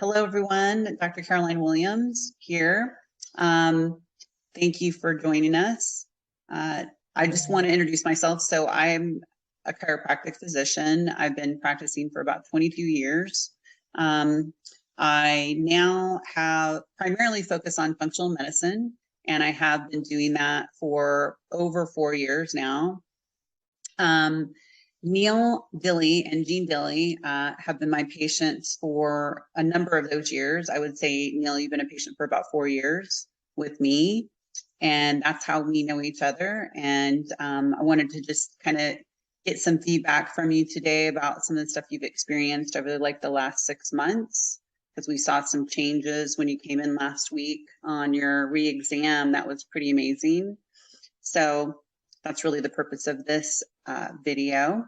Hello, everyone. Dr. Caroline Williams here. Thank you for joining us. I just want to introduce myself. So I'm a chiropractic physician. I've been practicing for about 22 years. I now have primarily focused on functional medicine, and I have been doing that for over 4 years now. Neil Dilly and Jean Dilly have been my patients for a number of those years. I would say, Neil, you've been a patient for about 4 years with me, and that's how we know each other. And I wanted to just kind of get some feedback from you today about some of the stuff you've experienced over like the last 6 months, because we saw some changes when you came in last week on your re-exam. That was pretty amazing. So that's really the purpose of this video.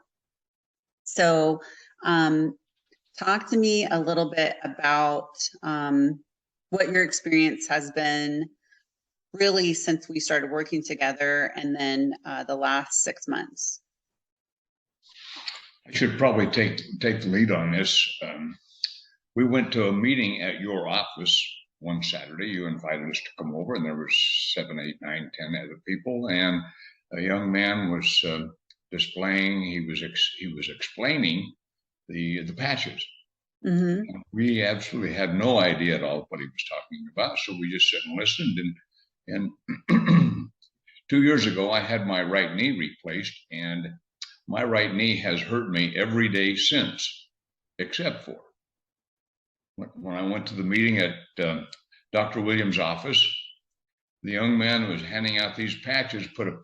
So talk to me a little bit about what your experience has been really since we started working together, and then the last 6 months. I should probably take the lead on this. We went to a meeting at your office one Saturday. You invited us to come over, and there was 7, 8, 9, 10 other people, and a young man was displaying. He was explaining the patches. Mm-hmm. We absolutely had no idea at all what he was talking about, so we just sat and listened. And 2 years ago, I had my right knee replaced, and my right knee has hurt me every day since, except for when I went to the meeting at Dr. Williams' office. The young man was handing out these patches, put a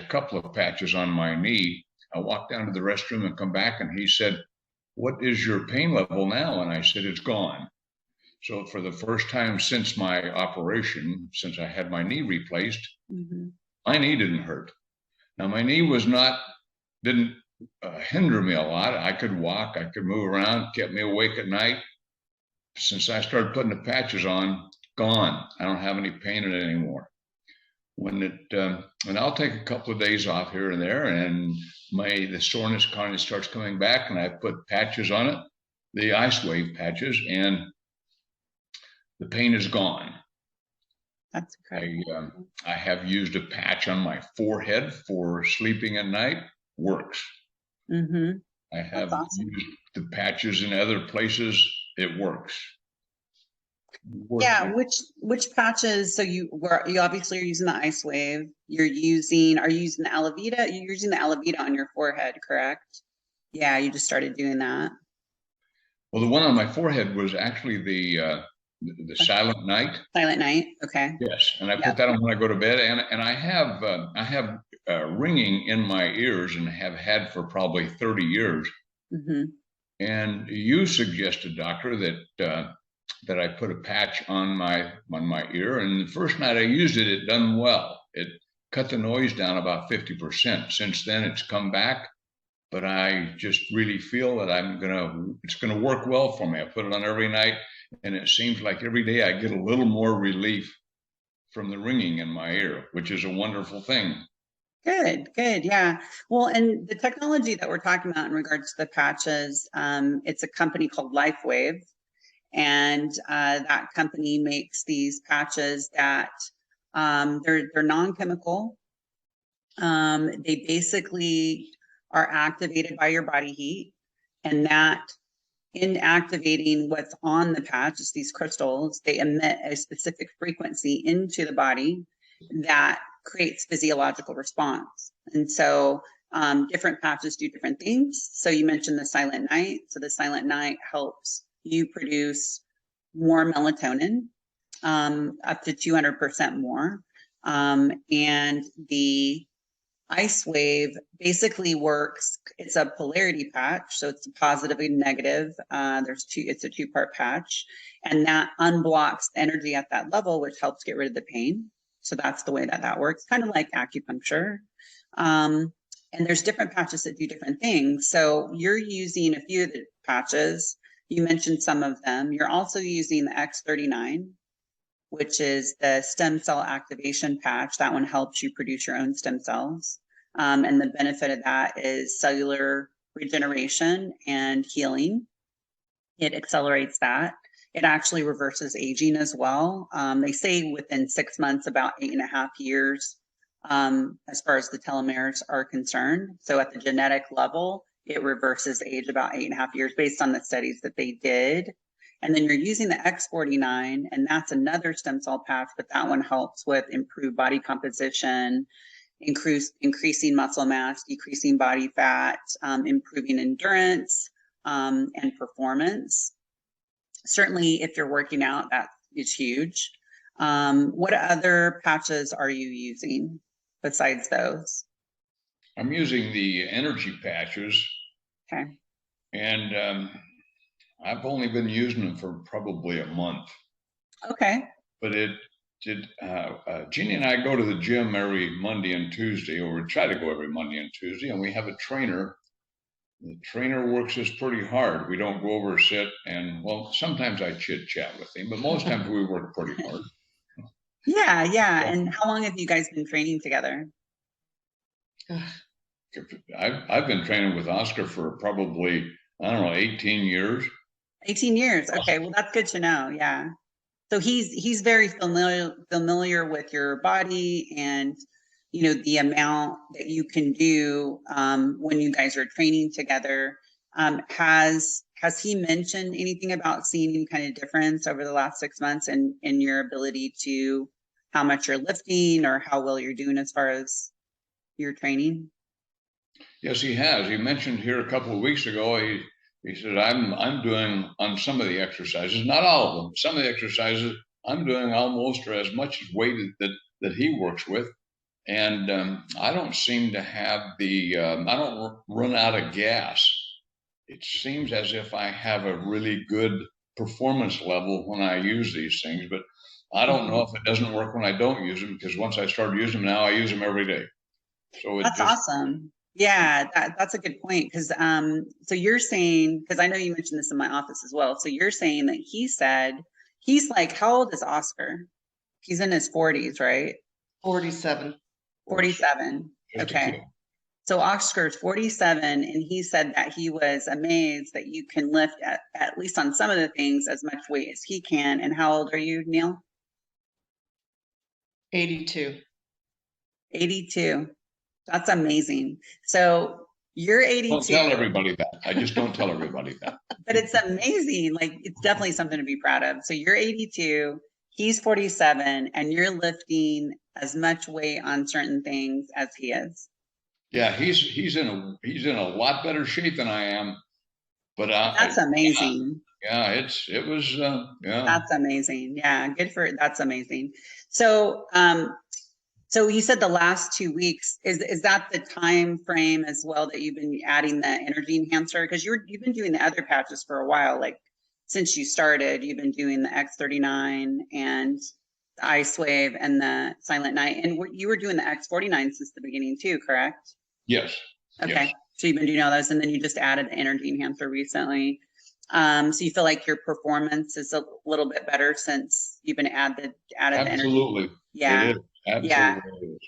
couple of patches on my knee. I walked down to the restroom and come back, and he said, "What is your pain level now?" And I said, "It's gone." So for the first time since my operation, since I had my knee replaced, my knee didn't hurt. Now my knee didn't hinder me a lot. I could walk, I could move around, kept me awake at night. Since I started putting the patches on, gone. I don't have any pain in it anymore. And I'll take a couple of days off here and there, and the soreness kind of starts coming back, and I put patches on it, the IceWave patches, and the pain is gone. That's incredible. I have used a patch on my forehead for sleeping at night. Works. Mm-hmm. I have used the patches in other places. It works. Yeah, which patches? So you obviously are using the IceWave. Are you using the Alavita? You're using the Alavita on your forehead, correct? Yeah, you just started doing that. Well, the one on my forehead was actually the Silent Night. Silent Night, okay. Yes, and I put that on when I go to bed, and I have ringing in my ears, and have had for probably 30 years. Mm-hmm. And you suggested, doctor, that I put a patch on my ear, and the first night I used it, it done well. It cut the noise down about 50%. Since then, it's come back, but I just really feel that it's gonna work well for me. I put it on every night, and it seems like every day I get a little more relief from the ringing in my ear, which is a wonderful thing. Good, yeah. Well, and the technology that we're talking about in regards to the patches, it's a company called LifeWave. And that company makes these patches that they're non-chemical. They basically are activated by your body heat, and that in activating what's on the patch, it's these crystals, they emit a specific frequency into the body that creates physiological response. And so different patches do different things. So you mentioned the Silent Night. So the Silent Night helps you produce more melatonin, up to 200% more. And the IceWave basically works, it's a polarity patch, so it's positive and negative. It's a 2-part patch, and that unblocks energy at that level, which helps get rid of the pain. So that's the way that works, kind of like acupuncture. And there's different patches that do different things. So you're using a few of the patches. You mentioned some of them. You're also using the X39, which is the stem cell activation patch. That one helps you produce your own stem cells. And the benefit of that is cellular regeneration and healing. It accelerates that. It actually reverses aging as well. They say within 6 months, about 8.5 years, as far as the telomeres are concerned. So at the genetic level, it reverses age about 8.5 years based on the studies that they did. And then you're using the X49, and that's another stem cell patch, but that one helps with improved body composition, increasing muscle mass, decreasing body fat, improving endurance, and performance. Certainly, if you're working out, that is huge. What other patches are you using besides those? I'm using the energy patches. Okay. And I've only been using them for probably a month. Okay. But Jeannie and I go to the gym every Monday and Tuesday, or we try to go every Monday and Tuesday, and we have a trainer. The trainer works us pretty hard. We don't go over, sit, and well, sometimes I chit chat with him, but most times we work pretty hard. Yeah. And how long have you guys been training together? I've been training with Oscar for probably, I don't know, 18 years. 18 years. Okay. Well, that's good to know. Yeah. So he's very familiar with your body and, the amount that you can do when you guys are training together. Has he mentioned anything about seeing any kind of difference over the last 6 months in your ability to how much you're lifting or how well you're doing as far as your training? Yes, he has. He mentioned here a couple of weeks ago, he said, I'm doing on some of the exercises, not all of them, some of the exercises, I'm doing almost or as much weight that he works with. And I don't seem to have I don't run out of gas. It seems as if I have a really good performance level when I use these things, but I don't know if it doesn't work when I don't use them, because once I start using them now, I use them every day. So That's awesome. Yeah, that's a good point. Because so you're saying, because I know you mentioned this in my office as well. So you're saying that he said he's like, how old is Oscar? He's in his 40s, right? 47. 47. Okay. So Oscar's 47, and he said that he was amazed that you can lift at least on some of the things as much weight as he can. And how old are you, Neil? 82. 82. That's amazing. So you're 82. Don't tell everybody that. I just don't tell everybody that. But it's amazing. Like, it's definitely something to be proud of. So you're 82, he's 47, and you're lifting as much weight on certain things as he is. Yeah, he's in a lot better shape than I am. But that's amazing. Yeah, it was yeah. That's amazing. Yeah, that's amazing. So so you said the last 2 weeks, is that the time frame as well that you've been adding the energy enhancer? Because you've been doing the other patches for a while, like since you started, you've been doing the X39 and the IceWave and the Silent Night, and you were doing the X49 since the beginning too, correct? Yes. Okay. Yes. So you've been doing all those, and then you just added the energy enhancer recently. So you feel like your performance is a little bit better since you've been added Absolutely. the energy. Yeah. It is. Absolutely. Yeah. It is.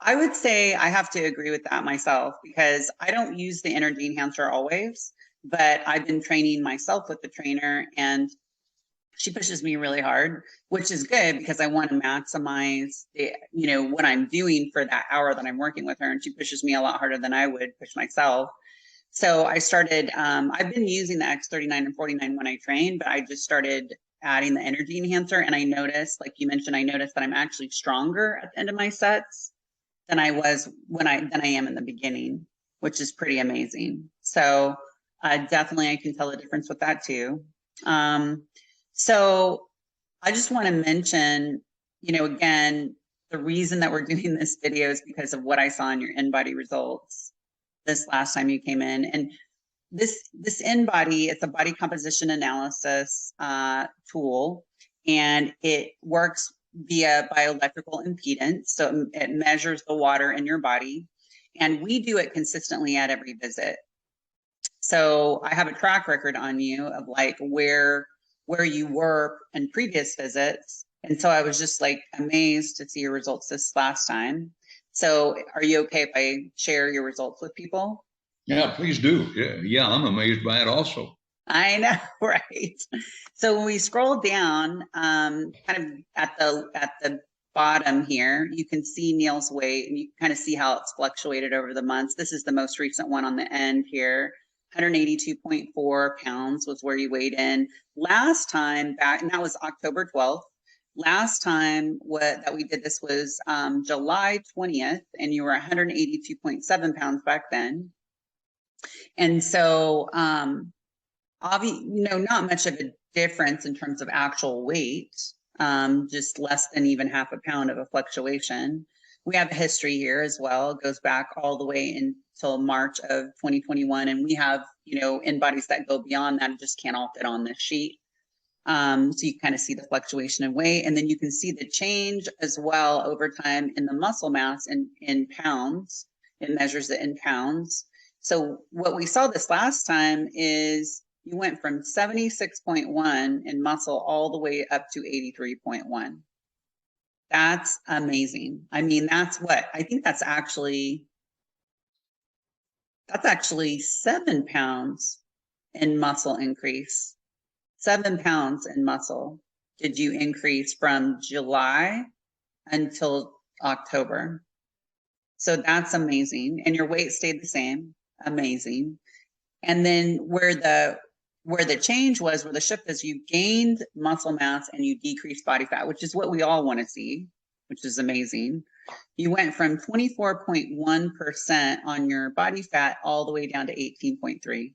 I would say I have to agree with that myself, because I don't use the energy enhancer always, but I've been training myself with the trainer, and she pushes me really hard, which is good because I want to maximize what I'm doing for that hour that I'm working with her. And she pushes me a lot harder than I would push myself. So I started, I've been using the X39 and 49 when I train, but I just started adding the energy enhancer. And I noticed, like you mentioned, I noticed that I'm actually stronger at the end of my sets than I was than I am in the beginning, which is pretty amazing. So definitely I can tell a difference with that too. So I just want to mention, again, the reason that we're doing this video is because of what I saw in your InBody results this last time you came in. And this InBody, it's a body composition analysis tool, and it works via bioelectrical impedance. So it measures the water in your body, and we do it consistently at every visit. So I have a track record on you of like where you were in previous visits. And so I was just like amazed to see your results this last time. So are you okay if I share your results with people? Yeah, please do. Yeah, I'm amazed by it also. I know, right? So when we scroll down, kind of at the bottom here, you can see Neil's weight, and you can kind of see how it's fluctuated over the months. This is the most recent one on the end here. 182.4 pounds was where you weighed in last time back, and that was October 12th. Last time that we did this was July 20th, and you were 182.7 pounds back then. And so, not much of a difference in terms of actual weight, just less than even half a pound of a fluctuation. We have a history here as well. It goes back all the way until March of 2021. And we have, InBodies that go beyond that and just can't all fit on this sheet. So you kind of see the fluctuation in weight, and then you can see the change as well over time in the muscle mass in pounds. It measures it in pounds. So what we saw this last time is you went from 76.1 in muscle all the way up to 83.1. That's amazing. I mean, I think that's actually 7 pounds in muscle increase. 7 pounds in muscle did you increase from July until October. So that's amazing. And your weight stayed the same. Amazing. And then where the change was, where the shift is, you gained muscle mass and you decreased body fat, which is what we all want to see, which is amazing. You went from 24.1% on your body fat all the way down to 18.3.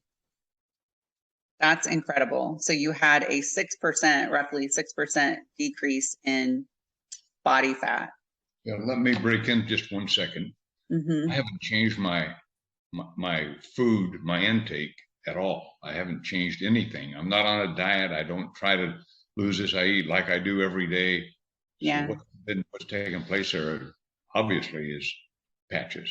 That's incredible. So you had a 6%, roughly 6% decrease in body fat. Yeah, let me break in just 1 second. Mm-hmm. I haven't changed my food, my intake at all. I haven't changed anything. I'm not on a diet. I don't try to lose this. I eat like I do every day. Yeah. So what's taking place there obviously is patches.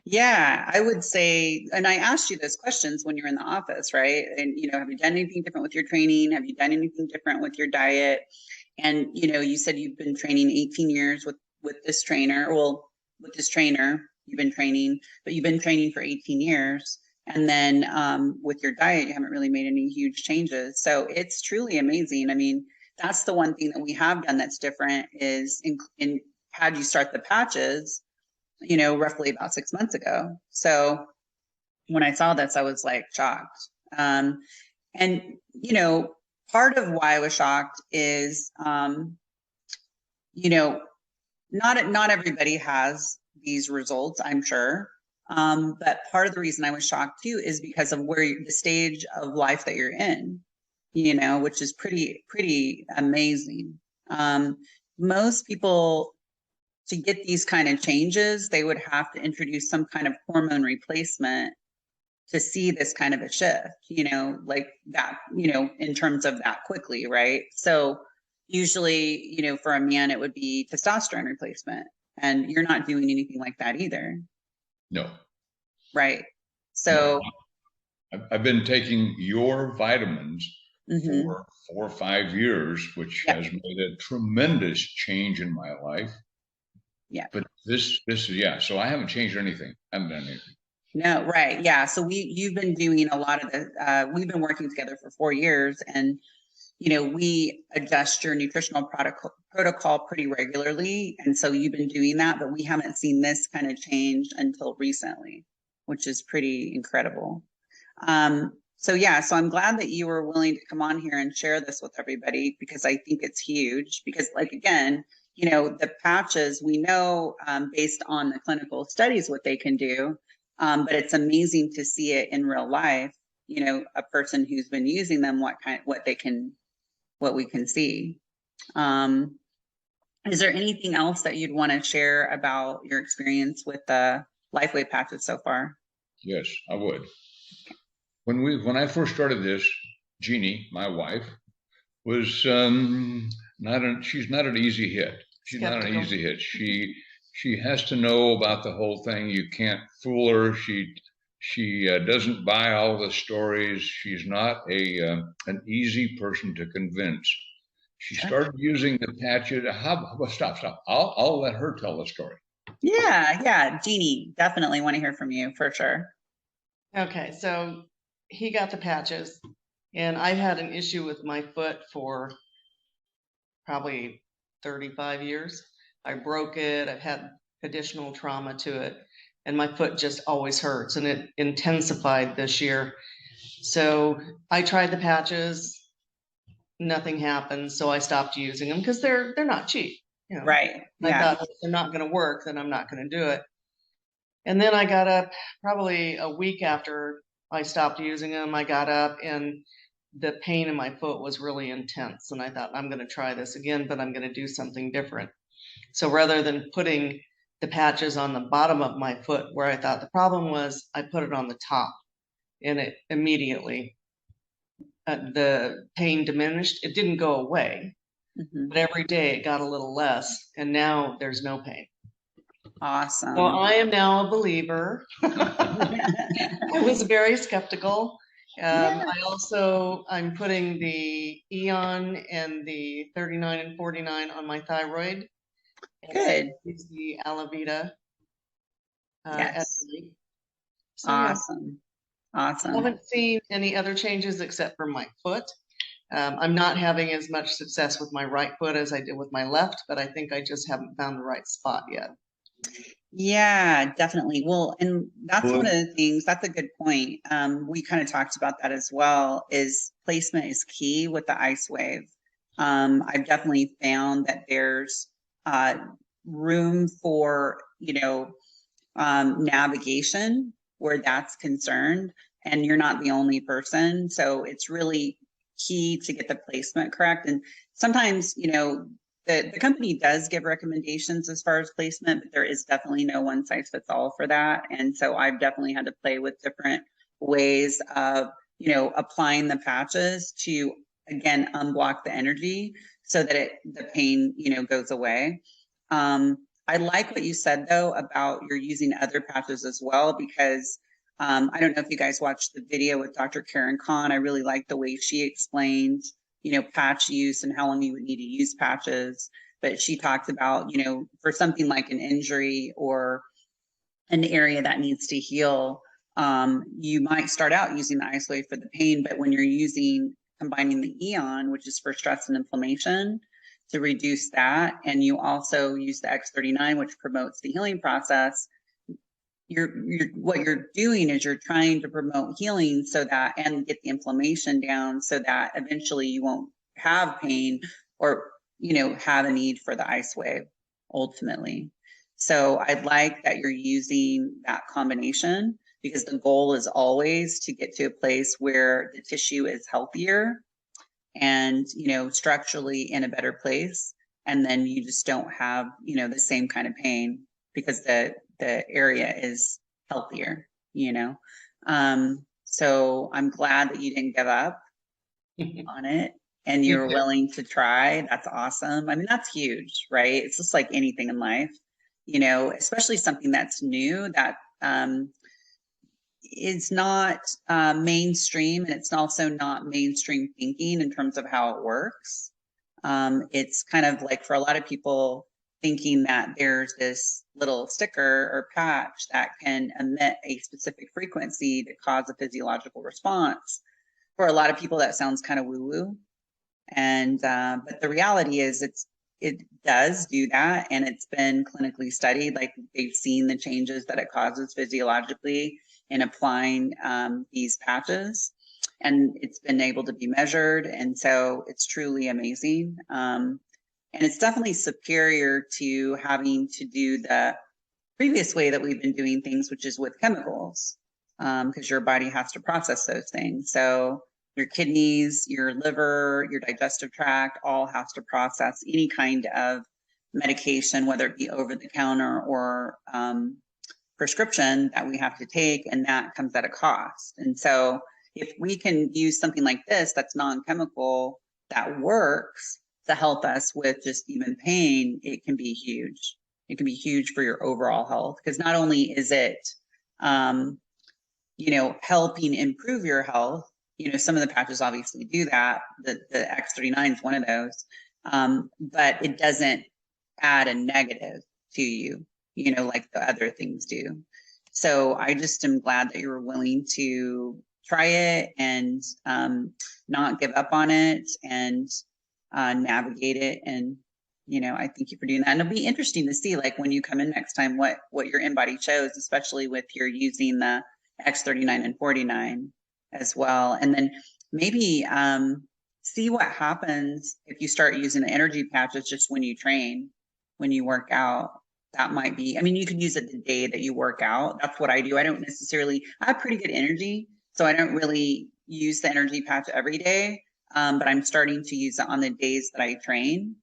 Yeah, I would say, and I asked you those questions when you're in the office, right? And, have you done anything different with your training? Have you done anything different with your diet? And, you said you've been training 18 years with this trainer. Well, with this trainer, you've been training, but you've been training for 18 years. And then with your diet, you haven't really made any huge changes. So it's truly amazing. I mean, that's the one thing that we have done that's different is in had you start the patches, roughly about 6 months ago. So when I saw this, I was like shocked. And, part of why I was shocked is, not everybody has these results, I'm sure. But part of the reason I was shocked too is because of the stage of life that you're in, which is pretty amazing. Most people, to get these kind of changes, they would have to introduce some kind of hormone replacement to see this kind of a shift, like that, in terms of that quickly, right? So usually, for a man, it would be testosterone replacement, and you're not doing anything like that either. No. Right. So no. I've been taking your vitamins mm-hmm. for 4 or 5 years, which has made a tremendous change in my life. Yeah. But this is, so I haven't changed anything. I haven't done anything. No, right. Yeah. So you've been doing a lot of we've been working together for 4 years, and, we adjust your nutritional protocol pretty regularly. And so you've been doing that, but we haven't seen this kind of change until recently, which is pretty incredible. So I'm glad that you were willing to come on here and share this with everybody, because I think it's huge. Because, again, the patches, we know based on the clinical studies what they can do, but it's amazing to see it in real life. A person who's been using them, what we can see. Is there anything else that you'd want to share about your experience with the LifeWave patches so far? Yes, I would. When I first started this, Jeannie, my wife, was she's not an easy hit. She's not an easy hit. She has to know about the whole thing. You can't fool her. She doesn't buy all the stories. She's not an easy person to convince. She started using the patches. Stop. I'll let her tell the story. Yeah. Jeannie, definitely want to hear from you for sure. Okay, so he got the patches And I've had an issue with my foot for probably 35 years. I broke it. I've had additional trauma to it, and my foot just always hurts, and it intensified this year. So I tried the patches, nothing happened. So I stopped using them because they're not cheap. You know, Right. I Yeah. thought if they're not going to work, then I'm not going to do it. And then I got up probably a week after I stopped using them. I got up and the pain in my foot was really intense. And I thought, I'm going to try this again, but I'm going to do something different. So rather than putting the patches on the bottom of my foot where I thought the problem was, I put it on the top, and it immediately, the pain diminished. It didn't go away, but every day it got a little less, and now there's no pain. Awesome. So I am now a believer. I was very skeptical. I'm putting the Aeon and the 39 and 49 on my thyroid. Good. Use the Alavita. Yes. So, awesome. I Awesome. haven't seen any other changes except for my foot. I'm not having as much success with my right foot as I did with my left, but I think I just haven't found the right spot yet. Yeah, definitely. Well, and that's one of the things, that's a good point. We kind of talked about that as well, is placement is key with the IceWave. I've definitely found that there's room for, navigation where that's concerned, and you're not the only person. So it's really key to get the placement correct. And sometimes, the company does give recommendations as far as placement, but there is definitely no one size fits all for that. And so I've definitely had to play with different ways of, applying the patches to, again, unblock the energy so that the pain, goes away. I like what you said though about you're using other patches as well, because I don't know if you guys watched the video with Dr. Karen Kahn. I really liked the way she explained, patch use and how long you would need to use patches. But she talked about, for something like an injury or an area that needs to heal, you might start out using the IceWave for the pain, but when you're combining the Aeon, which is for stress and inflammation, to reduce that, and you also use the X39, which promotes the healing process, what you're doing is you're trying to promote healing so that, and get the inflammation down so that eventually you won't have pain or, have a need for the IceWave ultimately. So I'd like that you're using that combination, because the goal is always to get to a place where the tissue is healthier and, structurally in a better place. And then you just don't have, the same kind of pain because the area is healthier, So I'm glad that you didn't give up on it and you're willing to try. That's awesome. I mean, that's huge, right? It's just like anything in life, especially something that's new, that is not mainstream, and it's also not mainstream thinking in terms of how it works. It's kind of like, for a lot of people, thinking that there's this little sticker or patch that can emit a specific frequency to cause a physiological response. For a lot of people, that sounds kind of woo-woo. And but the reality is it does do that, and it's been clinically studied. Like, they've seen the changes that it causes physiologically in applying these patches, and it's been able to be measured. And so it's truly amazing. And it's definitely superior to having to do the previous way that we've been doing things, which is with chemicals, because your body has to process those things. So your kidneys, your liver, your digestive tract all has to process any kind of medication, whether it be over the counter or prescription that we have to take, and that comes at a cost. And so if we can use something like this that's non-chemical, that works to help us with just even pain, it can be huge. It can be huge for your overall health, because not only is it, helping improve your health, some of the patches obviously do that. The X39 is one of those, but it doesn't add a negative to you, like the other things do. So I just am glad that you were willing to try it and not give up on it and navigate it. And, you know, I thank you for doing that. And it'll be interesting to see, like, when you come in next time, what your InBody shows, especially with your using the X39 and 49 as well. And then maybe see what happens if you start using the energy patches just when you train, when you work out. That might be, I mean, you could use it the day that you work out. That's what I do. I don't necessarily, I have pretty good energy, so I don't really use the energy patch every day, but I'm starting to use it on the days that I train.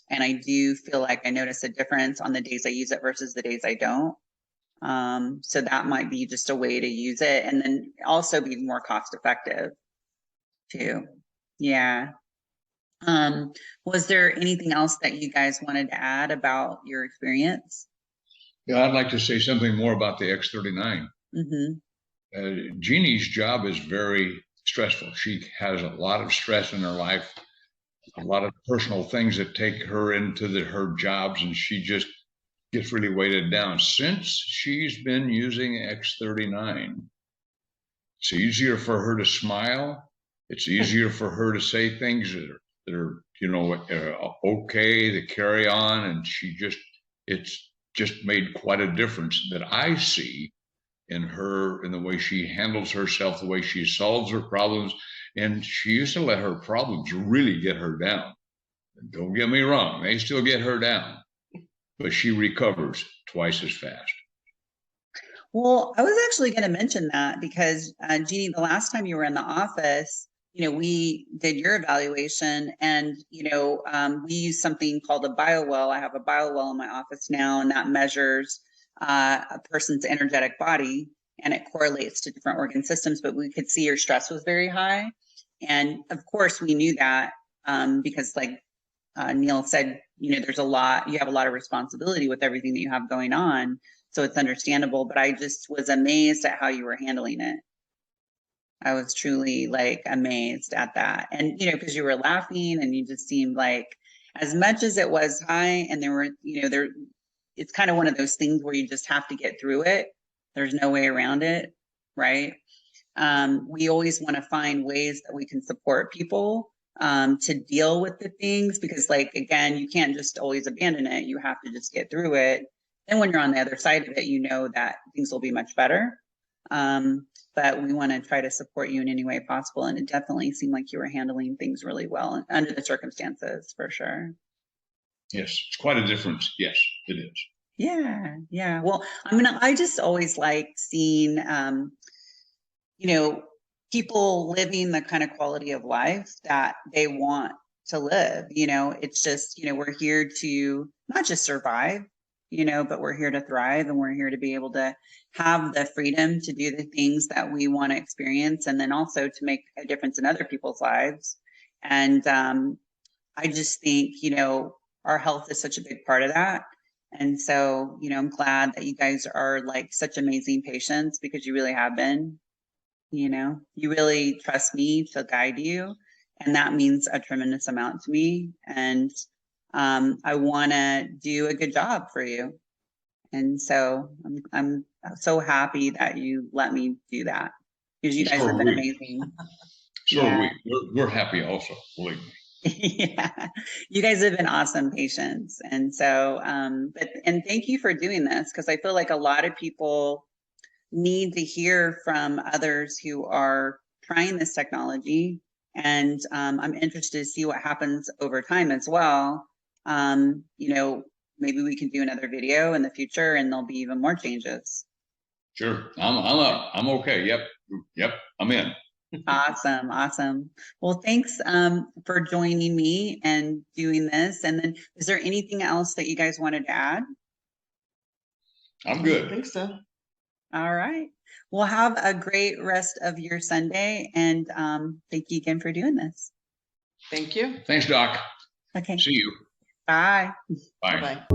And I do feel like I notice a difference on the days I use it versus the days I don't. So that might be just a way to use it, and then also be more cost effective too. Yeah. Was there anything else that you guys wanted to add about your experience? Yeah, I'd like to say something more about the X39. Jeannie's job is very stressful. She has a lot of stress in her life, a lot of personal things that take her into her jobs, and she just gets really weighted down. Since she's been using X39, it's easier for her to smile. It's easier for her to say things that are you know, okay, to carry on. And it's just made quite a difference that I see in her, in the way she handles herself, the way she solves her problems. And she used to let her problems really get her down. Don't get me wrong, they still get her down, but she recovers twice as fast. Well, I was actually going to mention that because, Jeannie, the last time you were in the office, you know, we did your evaluation, and, you know, we use something called a BioWell. I have a BioWell in my office now, and that measures a person's energetic body, and it correlates to different organ systems. But we could see your stress was very high. And of course, we knew that because, like Neil said, you know, you have a lot of responsibility with everything that you have going on. So it's understandable, but I just was amazed at how you were handling it. I was truly like amazed at that. And, you know, because you were laughing and you just seemed like, as much as it was high, and there were, you know, it's kind of one of those things where you just have to get through it. There's no way around it, right? We always want to find ways that we can support people to deal with the things, because, like, again, you can't just always abandon it. You have to just get through it. And when you're on the other side of it, you know that things will be much better. But we want to try to support you in any way possible. And it definitely seemed like you were handling things really well under the circumstances, for sure. Yes, it's quite a difference. Yes, it is. Yeah, yeah. Well, I mean, I just always like seeing, you know, people living the kind of quality of life that they want to live. You know, it's just, you know, we're here to not just survive, you know, but we're here to thrive, and we're here to be able to have the freedom to do the things that we want to experience, and then also to make a difference in other people's lives. And I just think, you know, our health is such a big part of that. And so, you know, I'm glad that you guys are like such amazing patients, because you really have been. You know, you really trust me to guide you, and that means a tremendous amount to me. And I want to do a good job for you. And so I'm so happy that you let me do that, because you guys have been amazing. So yeah. We're happy also, believe me. Yeah, you guys have been awesome patients. And so, and thank you for doing this, because I feel like a lot of people need to hear from others who are trying this technology. And I'm interested to see what happens over time as well. You know, maybe we can do another video in the future, and there'll be even more changes. Sure. I'm okay. Yep. I'm in. Awesome. Well, thanks for joining me and doing this. And then, is there anything else that you guys wanted to add? I'm good. I think so. All right. Well, have a great rest of your Sunday, and thank you again for doing this. Thank you. Thanks, Doc. Okay. See you. Bye. Bye. Bye-bye.